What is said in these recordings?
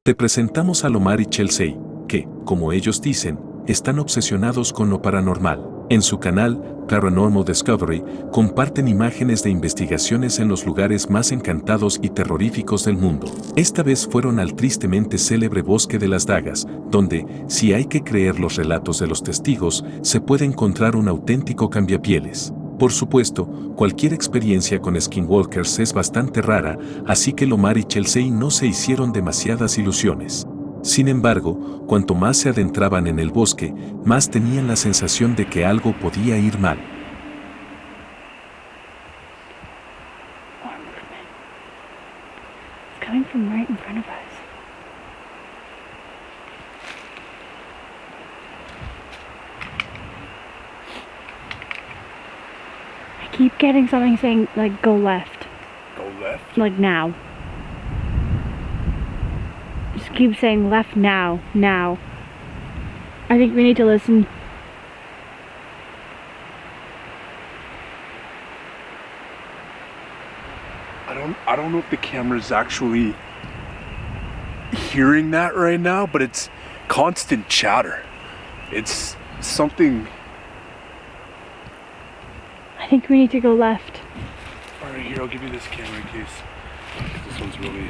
Te presentamos a Lomar y Chelsea, que, como ellos dicen, están obsesionados con lo paranormal. En su canal, Paranormal Discovery, comparten imágenes de investigaciones en los lugares más encantados y terroríficos del mundo. Esta vez fueron al tristemente célebre Bosque de las Dagas, donde, si hay que creer los relatos de los testigos, se puede encontrar un auténtico cambiapieles. Por supuesto, cualquier experiencia con skinwalkers es bastante rara, así que Lomar y Chelsea no se hicieron demasiadas ilusiones. Sin embargo, cuanto más se adentraban en el bosque, más tenían la sensación de que algo podía ir mal. It's coming from right in front of us. I keep getting something saying, like, go left. Go left? Like, now. Just keep saying left now, now. I think we need to listen. I don't know if the camera's actually hearing that right now, but it's constant chatter. It's something. I think we need to go left. Alright, here, I'll give you this camera in case. This one's really.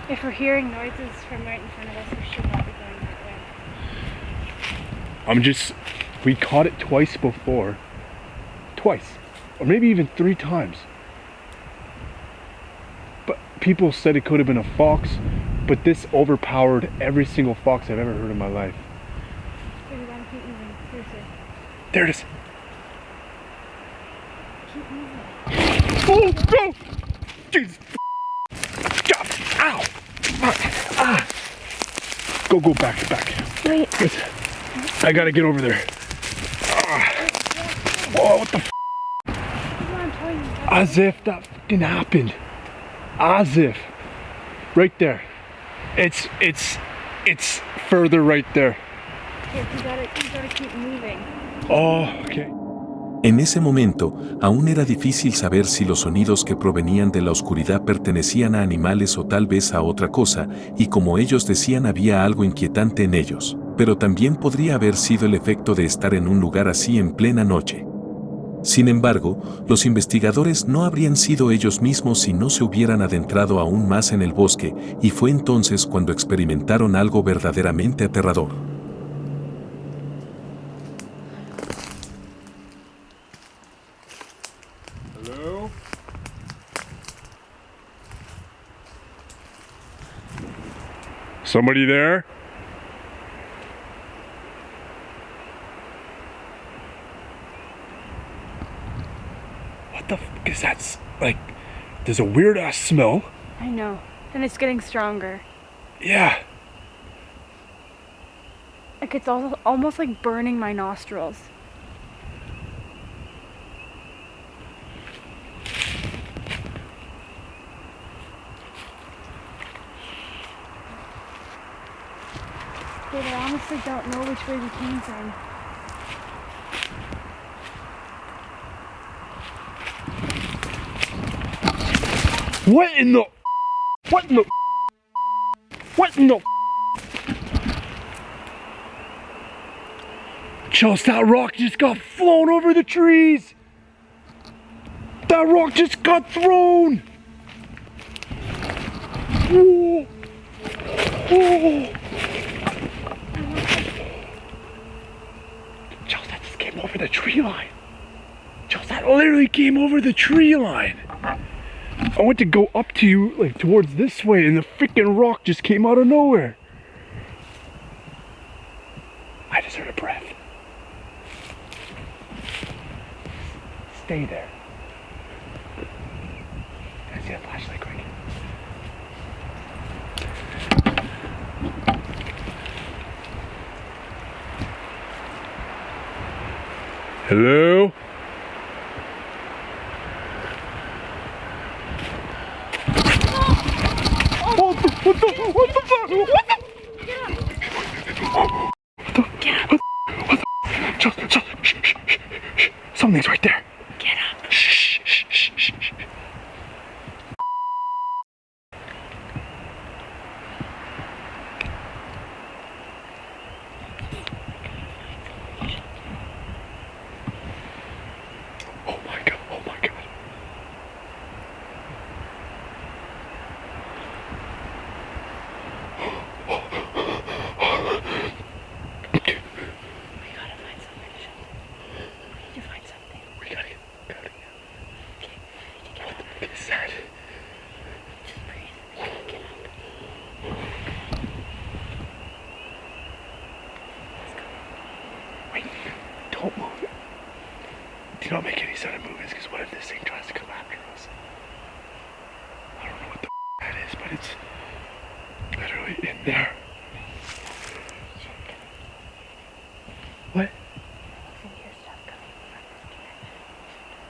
If we're hearing noises from right in front of us, we should not be going that way. We caught it twice before. Twice. Or maybe even 3 times. But people said it could have been a fox, but this overpowered every single fox I've ever heard in my life. Okay, we gotta keep moving. Seriously. There it is. Keep moving. Oh, no! Jesus. God. Ow! Ah. Go back. Wait. I gotta get over there. Whoa, what the f? Come on, Toy. As if that fucking happened. As if. Right there. It's further right there. Okay, you gotta keep moving. Oh, okay. En ese momento, aún era difícil saber si los sonidos que provenían de la oscuridad pertenecían a animales o tal vez a otra cosa, y como ellos decían había algo inquietante en ellos, pero también podría haber sido el efecto de estar en un lugar así en plena noche. Sin embargo, los investigadores no habrían sido ellos mismos si no se hubieran adentrado aún más en el bosque, y fue entonces cuando experimentaron algo verdaderamente aterrador. Hello? Somebody there? What the fuck is that? Like, there's a weird ass smell. I know. And it's getting stronger. Yeah. Like, it's almost like burning my nostrils. But I honestly don't know which way we came from. What in the? Chels, that rock just got flown over the trees. That rock just got thrown. Whoa. Whoa. Chels, that just came over the tree line. Chels, that literally came over the tree line. I went to go up to you, like towards this way, and the freaking rock just came out of nowhere. I just heard a breath. Stay there. Can I see that flashlight quick? Hello? What the fuck? What the? Shh. Something's right there. Get up. Shh. Wait, don't move. Do not make any sudden movements, because what if this thing tries to come after us? I don't know what the that is, but it's literally in there. What?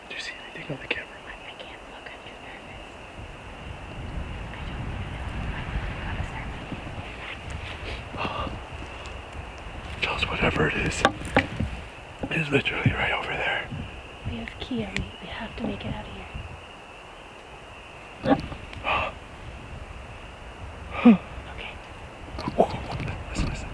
Do you see anything on the camera? I can't look, I'm too nervous. Charles, whatever it is literally right over there. We have Kia, we have to make it out of here. Okay. Listen.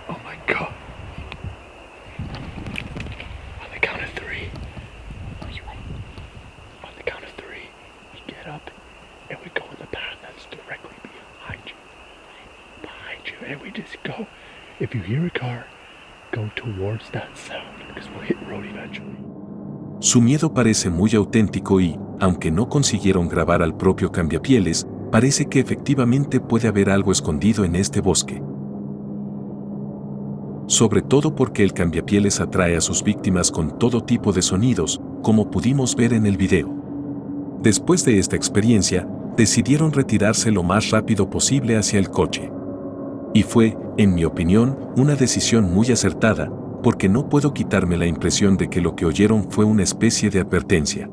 Oh my God. On the count of three. On the count of three, we get up and we go in the path that's directly behind you. And we just go. If you hear a car, go towards that sound, because we'll hit road eventually. Su miedo parece muy auténtico y, aunque no consiguieron grabar al propio cambiapieles, parece que efectivamente puede haber algo escondido en este bosque. Sobre todo porque el cambiapieles atrae a sus víctimas con todo tipo de sonidos, como pudimos ver en el video. Después de esta experiencia, decidieron retirarse lo más rápido posible hacia el coche. Y fue, en mi opinión, una decisión muy acertada, porque no puedo quitarme la impresión de que lo que oyeron fue una especie de advertencia.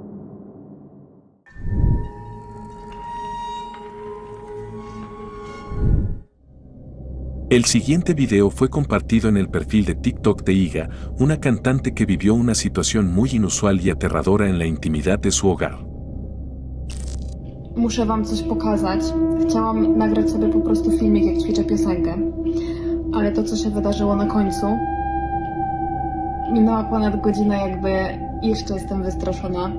El siguiente video fue compartido en el perfil de TikTok de Iga, una cantante que vivió una situación muy inusual y aterradora en la intimidad de su hogar. Muszę wam coś pokazać. Chciałam nagrać sobie po prostu filmik, jak ćwiczę piosenkę. Ale to, co się wydarzyło na końcu, minęła ponad godzina, jakby jeszcze jestem wystraszona.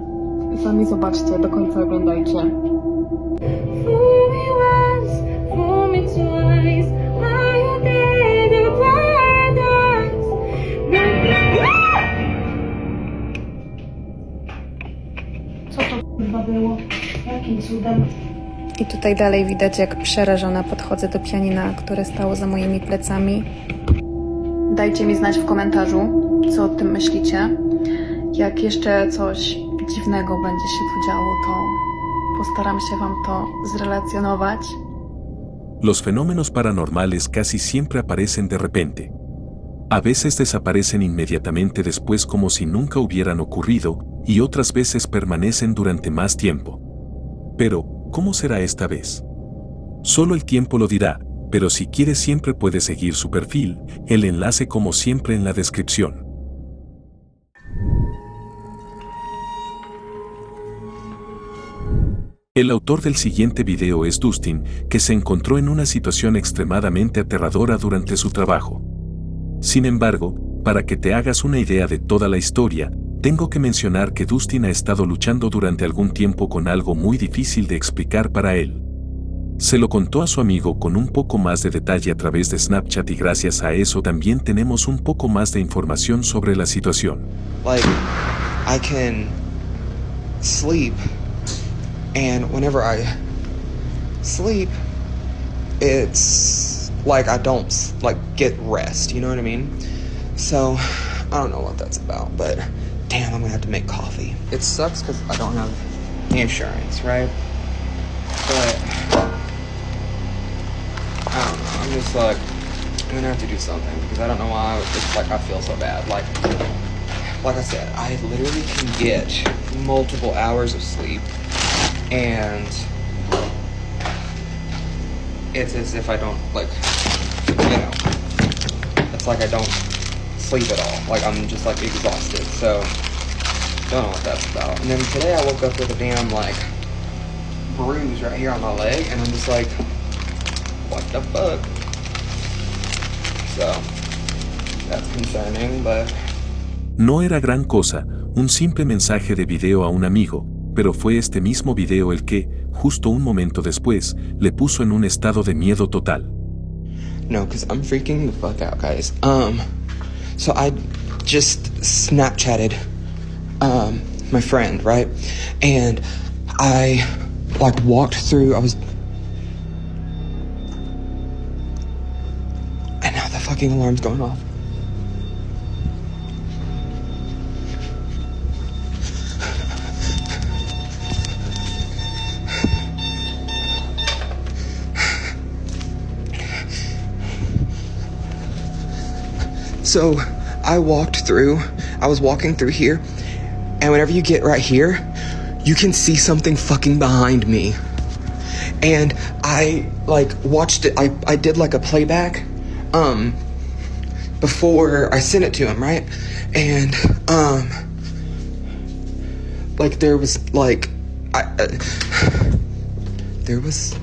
I sami zobaczcie, do końca oglądajcie. Fool me once, fool me twice. Now you're dead in paradise. Co to chyba było? Jakim cudem? I tutaj dalej widać, jak przerażona podchodzę do pianina, które stało za moimi plecami. Dajcie mi znać w komentarzu, co o tym myślicie. Jak jeszcze coś dziwnego będzie się tu działo, to postaram się wam to zrelacjonować. Los fenómenos paranormales casi siempre aparecen de repente. A veces desaparecen inmediatamente después como si nunca hubieran ocurrido, y otras veces permanecen durante más tiempo. Pero, ¿cómo será esta vez? Solo el tiempo lo dirá, pero si quieres siempre puedes seguir su perfil, el enlace como siempre en la descripción. El autor del siguiente video es Dustin, que se encontró en una situación extremadamente aterradora durante su trabajo. Sin embargo, para que te hagas una idea de toda la historia, tengo que mencionar que Dustin ha estado luchando durante algún tiempo con algo muy difícil de explicar para él. Se lo contó a su amigo con un poco más de detalle a través de Snapchat y gracias a eso también tenemos un poco más de información sobre la situación. Like, I can sleep, and whenever I sleep, it's like I don't like get rest, you know what I mean? So, I don't know what that's about, but damn, I'm gonna have to make coffee. It sucks because I don't have insurance, right? But I don't know, I'm just like, I'm gonna have to do something because I don't know why it's like I feel so bad. Like I said, I literally can get multiple hours of sleep, and it's as if I don't, like, you know, it's like I don't sleep at all. Like, I'm just, like, exhausted, so don't know what that's about. And then today I woke up with a damn, like, bruise right here on my leg, and I'm just like, what the fuck? So, that's concerning, but... No era gran cosa, un simple mensaje de video a un amigo, pero fue este mismo video el que, justo un momento después, le puso en un estado de miedo total. No, because I'm freaking the fuck out, guys. So I just Snapchatted my friend, right? And I like walked through. And now the fucking alarm's going off. So I was walking through here, and whenever you get right here, you can see something fucking behind me. And I like watched it, I did like a playback before I sent it to him, right? And like there was like there was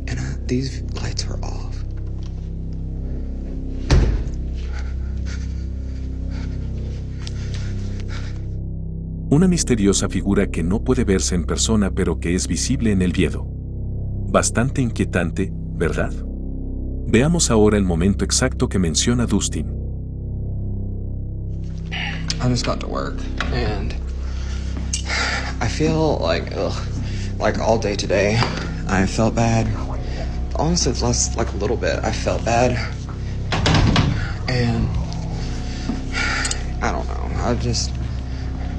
and these lights were off. Una misteriosa figura que no puede verse en persona pero que es visible en el video. Bastante inquietante, ¿verdad? Veamos ahora el momento exacto que menciona Dustin. I just got to work and I feel like all day today I felt bad. Honestly, it's less like a little bit. I felt bad and I don't know.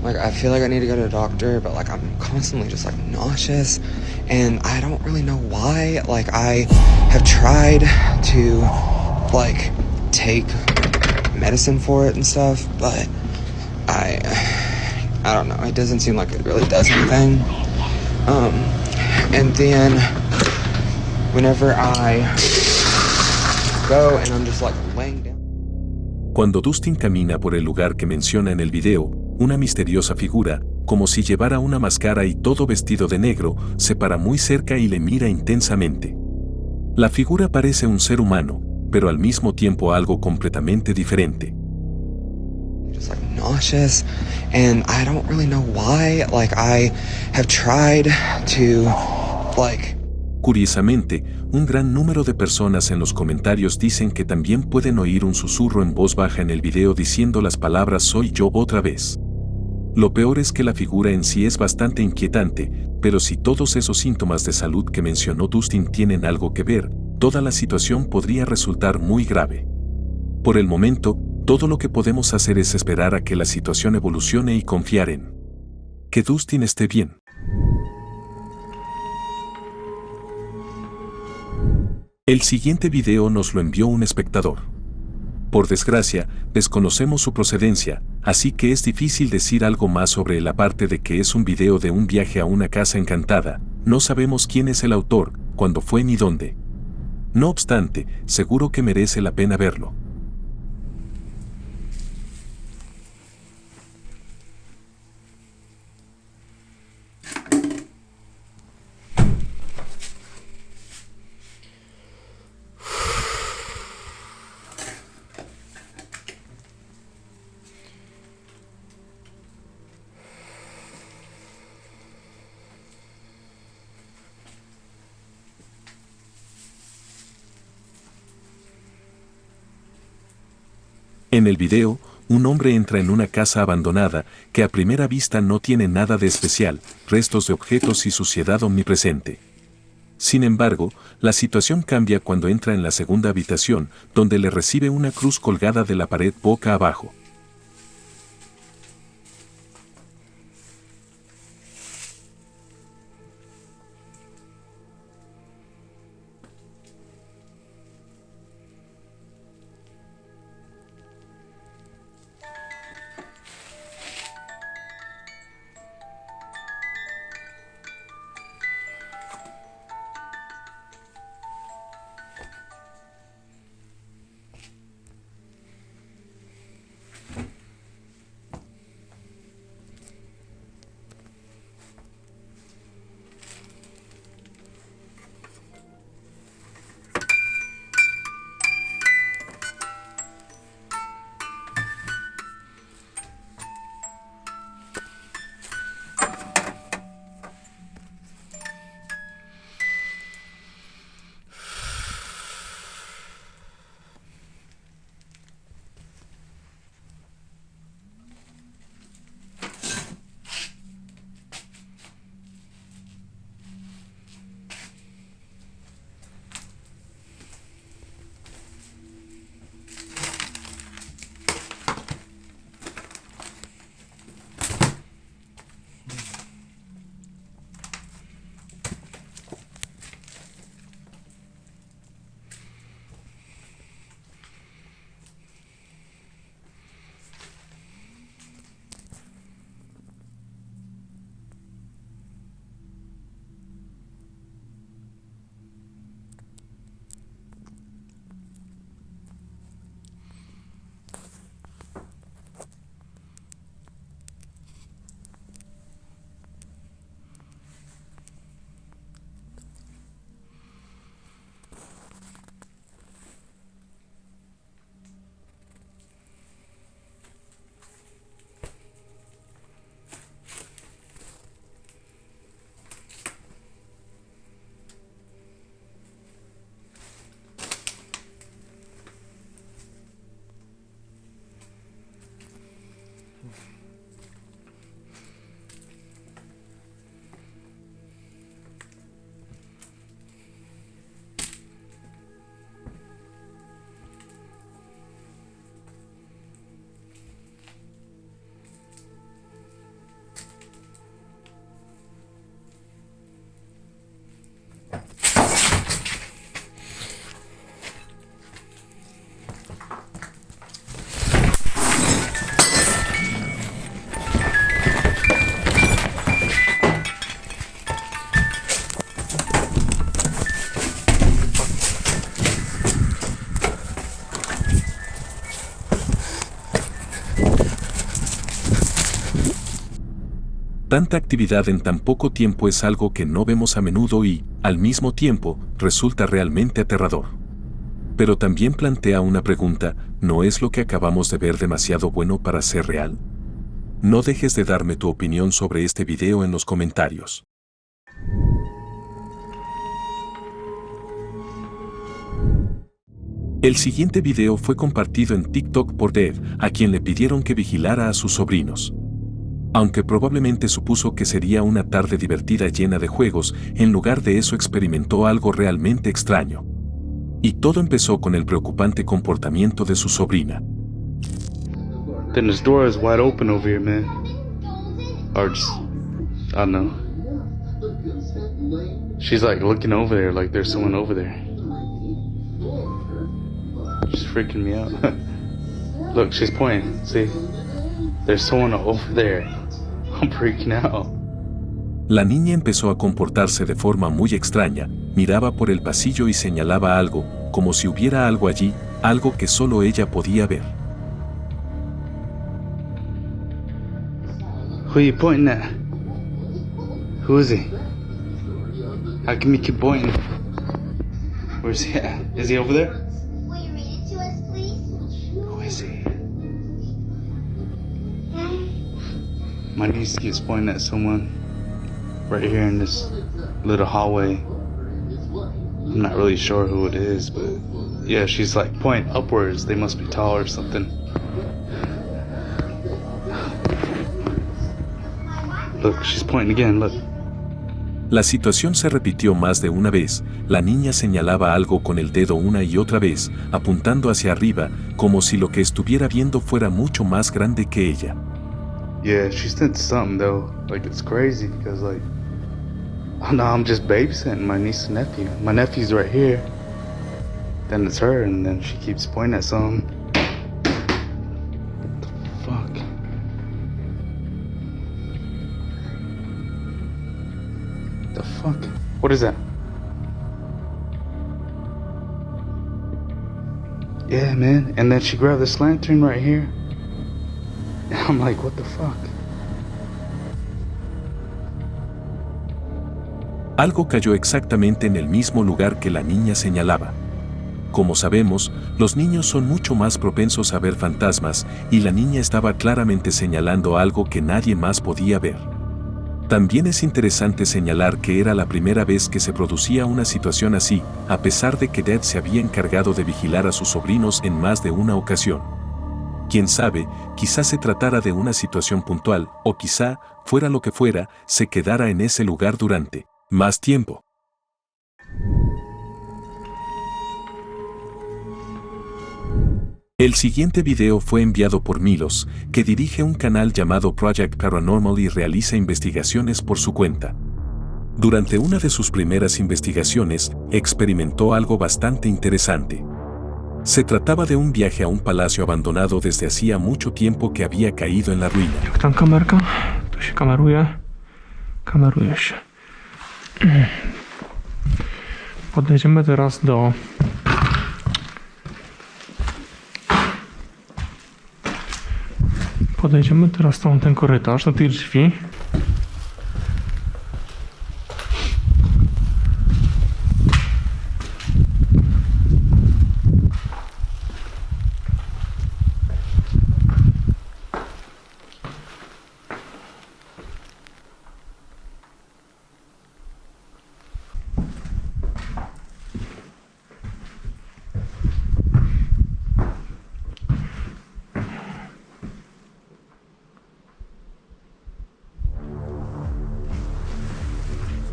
I feel like I need to go to a doctor, but like I'm constantly just like nauseous and I don't really know why. Like I have tried to like take medicine for it and stuff, but I don't know. It doesn't seem like it really does anything. And then whenever I go and I'm just like laying down. Cuando Dustin camina por el lugar que menciona en el video, una misteriosa figura, como si llevara una máscara y todo vestido de negro, se para muy cerca y le mira intensamente. La figura parece un ser humano, pero al mismo tiempo algo completamente diferente. Just like nauseous, and I don't really know why. Like I have tried to like. Curiosamente, un gran número de personas en los comentarios dicen que también pueden oír un susurro en voz baja en el video diciendo las palabras "soy yo otra vez". Lo peor es que la figura en sí es bastante inquietante, pero si todos esos síntomas de salud que mencionó Dustin tienen algo que ver, toda la situación podría resultar muy grave. Por el momento, todo lo que podemos hacer es esperar a que la situación evolucione y confiar en que Dustin esté bien. El siguiente video nos lo envió un espectador. Por desgracia, desconocemos su procedencia, así que es difícil decir algo más sobre él aparte de que es un video de un viaje a una casa encantada. No sabemos quién es el autor, cuándo fue ni dónde. No obstante, seguro que merece la pena verlo. En el video, un hombre entra en una casa abandonada que a primera vista no tiene nada de especial, restos de objetos y suciedad omnipresente. Sin embargo, la situación cambia cuando entra en la segunda habitación, donde le recibe una cruz colgada de la pared boca abajo. Tanta actividad en tan poco tiempo es algo que no vemos a menudo y, al mismo tiempo, resulta realmente aterrador. Pero también plantea una pregunta: ¿no es lo que acabamos de ver demasiado bueno para ser real? No dejes de darme tu opinión sobre este video en los comentarios. El siguiente video fue compartido en TikTok por Dev, a quien le pidieron que vigilara a sus sobrinos. Aunque probablemente supuso que sería una tarde divertida llena de juegos, en lugar de eso experimentó algo realmente extraño. Y todo empezó con el preocupante comportamiento de su sobrina. Then this door is wide open over here, man. Or just, I don't know. She's like looking over there like there's someone over there. She's freaking me out. Look, she's pointing. See? There's someone over there. I'm freaking out. La niña empezó a comportarse de forma muy extraña, miraba por el pasillo y señalaba algo, como si hubiera algo allí, algo que solo ella podía ver. Who are you pointing at? Who is he? How come you keep pointing? Where's he at? Is he over there? Will you read it to us, please? Who is he? My niece keeps pointing at someone right here in this little hallway. I'm not really sure who it is, but yeah, she's like pointing upwards. They must be tall or something. Look, she's pointing again, look. La situación se repitió más de una vez. La niña señalaba algo con el dedo una y otra vez, apuntando hacia arriba, como si lo que estuviera viendo fuera mucho más grande que ella. Yeah, she sent something though. Like, it's crazy because like, oh no, I'm just babysitting my niece and nephew. My nephew's right here. Then it's her, and then she keeps pointing at something. What the fuck? The fuck? What is that? Yeah, man. And then she grabbed this lantern right here. I'm like, what the fuck? Algo cayó exactamente en el mismo lugar que la niña señalaba. Como sabemos, los niños son mucho más propensos a ver fantasmas, y la niña estaba claramente señalando algo que nadie más podía ver. También es interesante señalar que era la primera vez que se producía una situación así, a pesar de que Dad se había encargado de vigilar a sus sobrinos en más de una ocasión. Quién sabe, quizá se tratara de una situación puntual, o quizá, fuera lo que fuera, se quedara en ese lugar durante más tiempo. El siguiente video fue enviado por Milos, que dirige un canal llamado Project Paranormal y realiza investigaciones por su cuenta. Durante una de sus primeras investigaciones, experimentó algo bastante interesante. Se trataba de un viaje a un palacio abandonado desde hacía mucho tiempo que había caído en la ruina. Jak tam kamerka? Tu się kameruje. Kameruje się. Podejdziemy teraz do... Podejdziemy teraz ten korytarz do tych drzwi.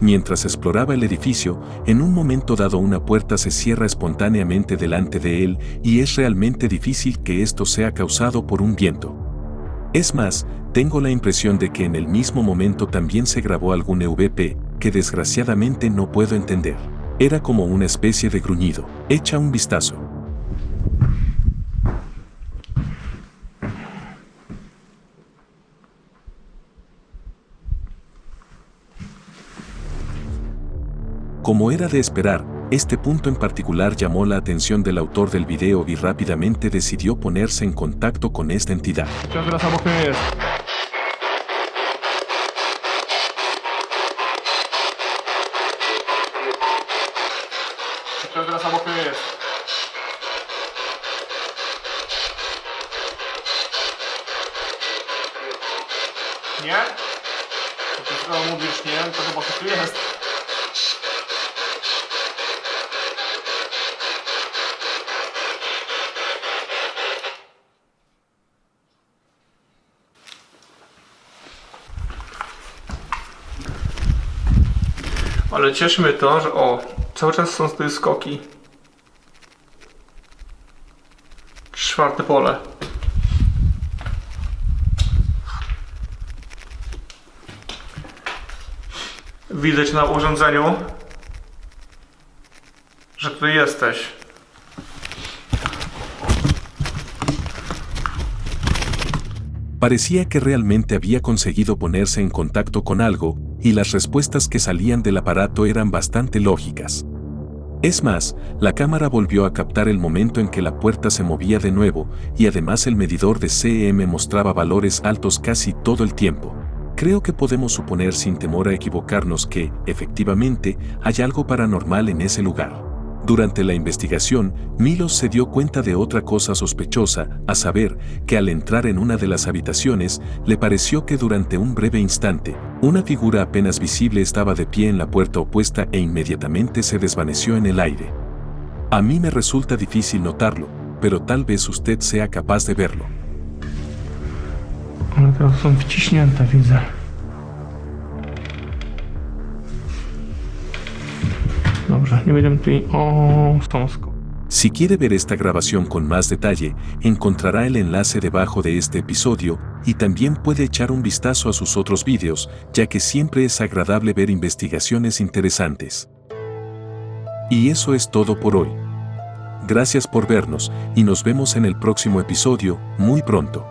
Mientras exploraba el edificio, en un momento dado una puerta se cierra espontáneamente delante de él y es realmente difícil que esto sea causado por un viento. Es más, tengo la impresión de que en el mismo momento también se grabó algún EVP, que desgraciadamente no puedo entender. Era como una especie de gruñido. Echa un vistazo. Como era de esperar, este punto en particular llamó la atención del autor del video y rápidamente decidió ponerse en contacto con esta entidad. Teraz obok mnie jest. Nie? To ty skoro mówisz nie, to chyba coś tu jest. Ale cieszy mnie to, że cały czas są tutaj skoki. 4. pole. Widać na urządzeniu, że tutaj jesteś. Parecía que realmente había conseguido ponerse en contacto con algo, y las respuestas que salían del aparato eran bastante lógicas. Es más, la cámara volvió a captar el momento en que la puerta se movía de nuevo, y además el medidor de CEM mostraba valores altos casi todo el tiempo. Creo que podemos suponer sin temor a equivocarnos que, efectivamente, hay algo paranormal en ese lugar. Durante la investigación, Milos se dio cuenta de otra cosa sospechosa, a saber, que al entrar en una de las habitaciones, le pareció que durante un breve instante, una figura apenas visible estaba de pie en la puerta opuesta e inmediatamente se desvaneció en el aire. A mí me resulta difícil notarlo, pero tal vez usted sea capaz de verlo. One teraz są wciśnięte, widzę. Dobrze, nie będziemy tutaj... są skoki. Si quiere ver esta grabación con más detalle, encontrará el enlace debajo de este episodio y también puede echar un vistazo a sus otros vídeos, ya que siempre es agradable ver investigaciones interesantes. Y eso es todo por hoy. Gracias por vernos y nos vemos en el próximo episodio, muy pronto.